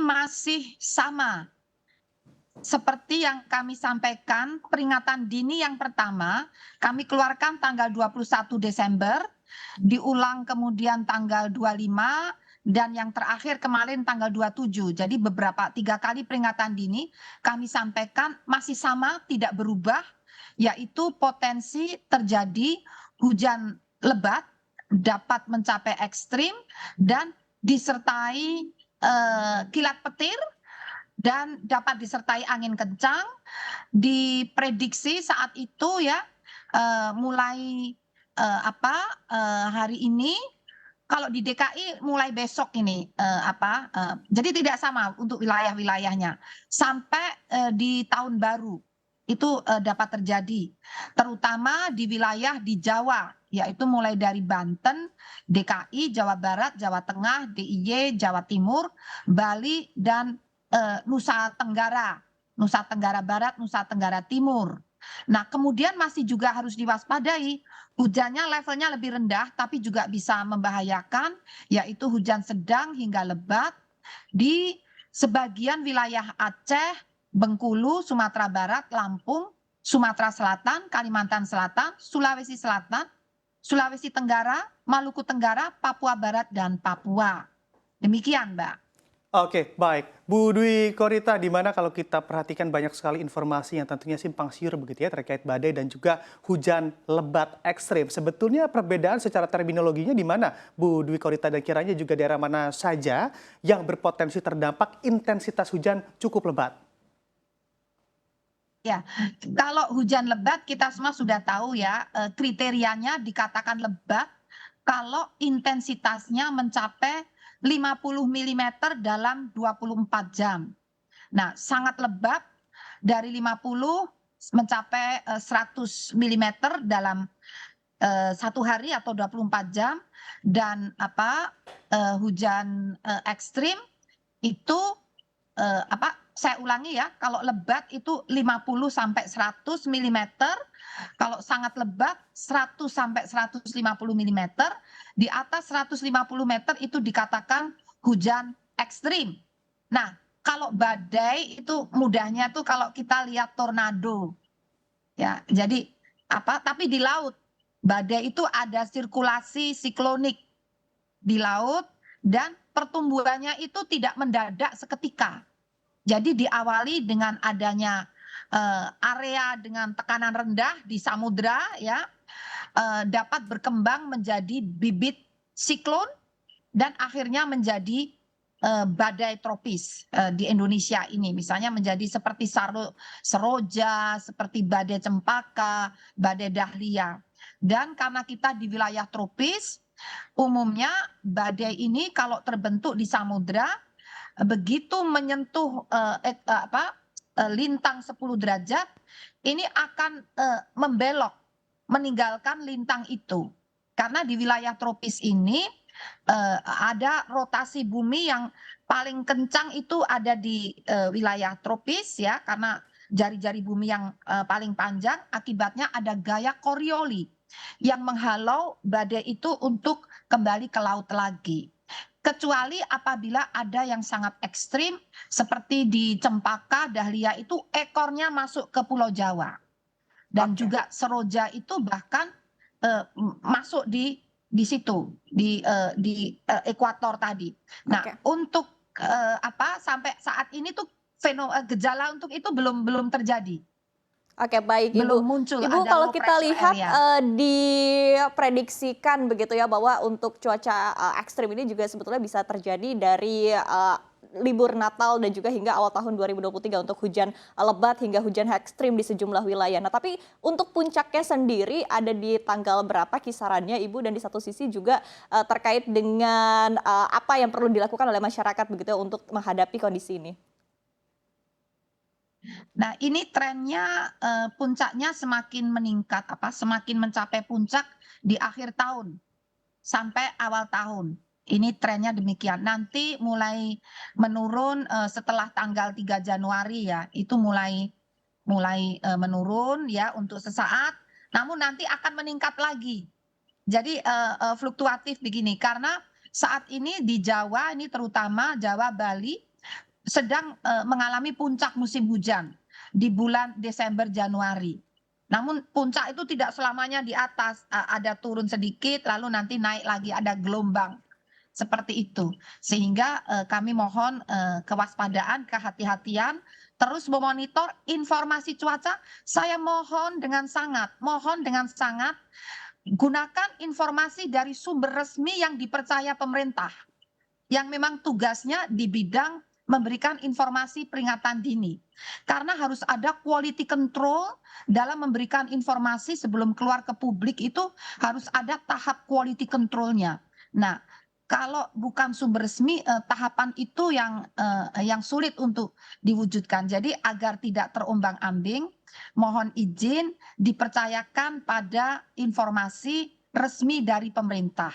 masih sama. Seperti yang kami sampaikan, peringatan dini yang pertama kami keluarkan tanggal 21 Desember, diulang kemudian tanggal 25, dan yang terakhir kemarin tanggal 27. Jadi 3 kali peringatan dini kami sampaikan masih sama, tidak berubah, yaitu potensi terjadi hujan lebat dapat mencapai ekstrim dan disertai kilat petir dan dapat disertai angin kencang. Diprediksi saat itu ya mulai hari ini, kalau di DKI mulai besok ini jadi tidak sama untuk wilayah-wilayahnya sampai di tahun baru itu dapat terjadi, terutama di wilayah di Jawa, yaitu mulai dari Banten, DKI, Jawa Barat, Jawa Tengah, DIY, Jawa Timur, Bali, dan Nusa Tenggara Barat, Nusa Tenggara Timur. Nah, kemudian masih juga harus diwaspadai, hujannya levelnya lebih rendah tapi juga bisa membahayakan, yaitu hujan sedang hingga lebat di sebagian wilayah Aceh, Bengkulu, Sumatera Barat, Lampung, Sumatera Selatan, Kalimantan Selatan, Sulawesi Selatan, Sulawesi Tenggara, Maluku Tenggara, Papua Barat, dan Papua. Demikian, Mbak. Oke, baik. Bu Dwi Korita, di mana kalau kita perhatikan banyak sekali informasi yang tentunya simpang siur begitu ya terkait badai dan juga hujan lebat ekstrim. Sebetulnya perbedaan secara terminologinya di mana, Bu Dwi Korita, dan kiranya juga daerah mana saja yang berpotensi terdampak intensitas hujan cukup lebat? Ya, kalau hujan lebat kita semua sudah tahu ya, kriterianya dikatakan lebat kalau intensitasnya mencapai 50 mm dalam 24 jam. Nah, sangat lebat dari 50 mencapai 100 mm dalam 1 hari atau 24 jam, dan hujan ekstrim itu saya ulangi ya, kalau lebat itu 50 sampai 100 mm, kalau sangat lebat 100 sampai 150 mm, di atas 150 meter itu dikatakan hujan ekstrim. Nah, kalau badai itu mudahnya tuh kalau kita lihat tornado. Ya, jadi tapi di laut. Badai itu ada sirkulasi siklonik di laut dan pertumbuhannya itu tidak mendadak seketika. Jadi diawali dengan adanya area dengan tekanan rendah di samudra ya, dapat berkembang menjadi bibit siklon dan akhirnya menjadi badai tropis di Indonesia ini, misalnya menjadi seperti seroja, seperti badai cempaka, badai dahlia. Dan karena kita di wilayah tropis, umumnya badai ini kalau terbentuk di samudra, begitu menyentuh lintang 10 derajat, ini akan membelok, meninggalkan lintang itu. Karena di wilayah tropis ini ada rotasi bumi yang paling kencang itu ada di wilayah tropis ya, karena jari-jari bumi yang paling panjang, akibatnya ada gaya Coriolis yang menghalau badai itu untuk kembali ke laut lagi. Kecuali apabila ada yang sangat ekstrim seperti di cempaka dahlia itu ekornya masuk ke Pulau Jawa, dan juga seroja itu bahkan masuk di situ di ekuator tadi. Nah, untuk sampai saat ini tuh gejala untuk itu belum terjadi. Oke, baik Ibu. Belum muncul Ibu, ada kalau low kita pressure lihat area. diprediksikan begitu ya bahwa untuk cuaca ekstrim ini juga sebetulnya bisa terjadi dari libur Natal dan juga hingga awal tahun 2023 untuk hujan lebat hingga hujan ekstrim di sejumlah wilayah. Nah, tapi untuk puncaknya sendiri ada di tanggal berapa kisarannya, Ibu? Dan di satu sisi juga terkait dengan apa yang perlu dilakukan oleh masyarakat begitu ya untuk menghadapi kondisi ini. Nah, ini trennya puncaknya semakin meningkat, semakin mencapai puncak di akhir tahun sampai awal tahun. Ini trennya demikian. Nanti mulai menurun setelah tanggal 3 Januari ya, itu mulai menurun ya untuk sesaat, namun nanti akan meningkat lagi. Jadi fluktuatif begini, karena saat ini di Jawa, ini terutama Jawa, Bali, sedang mengalami puncak musim hujan di bulan Desember Januari. Namun puncak itu tidak selamanya di atas, ada turun sedikit lalu nanti naik lagi, ada gelombang. Seperti itu. Sehingga kami mohon kewaspadaan, kehati-hatian, terus memonitor informasi cuaca. Saya mohon dengan sangat gunakan informasi dari sumber resmi yang dipercaya pemerintah, yang memang tugasnya di bidang memberikan informasi peringatan dini. Karena harus ada quality control dalam memberikan informasi sebelum keluar ke publik, itu harus ada tahap quality control-nya. Nah, kalau bukan sumber resmi, tahapan itu yang sulit untuk diwujudkan. Jadi agar tidak terombang-ambing, mohon izin dipercayakan pada informasi resmi dari pemerintah.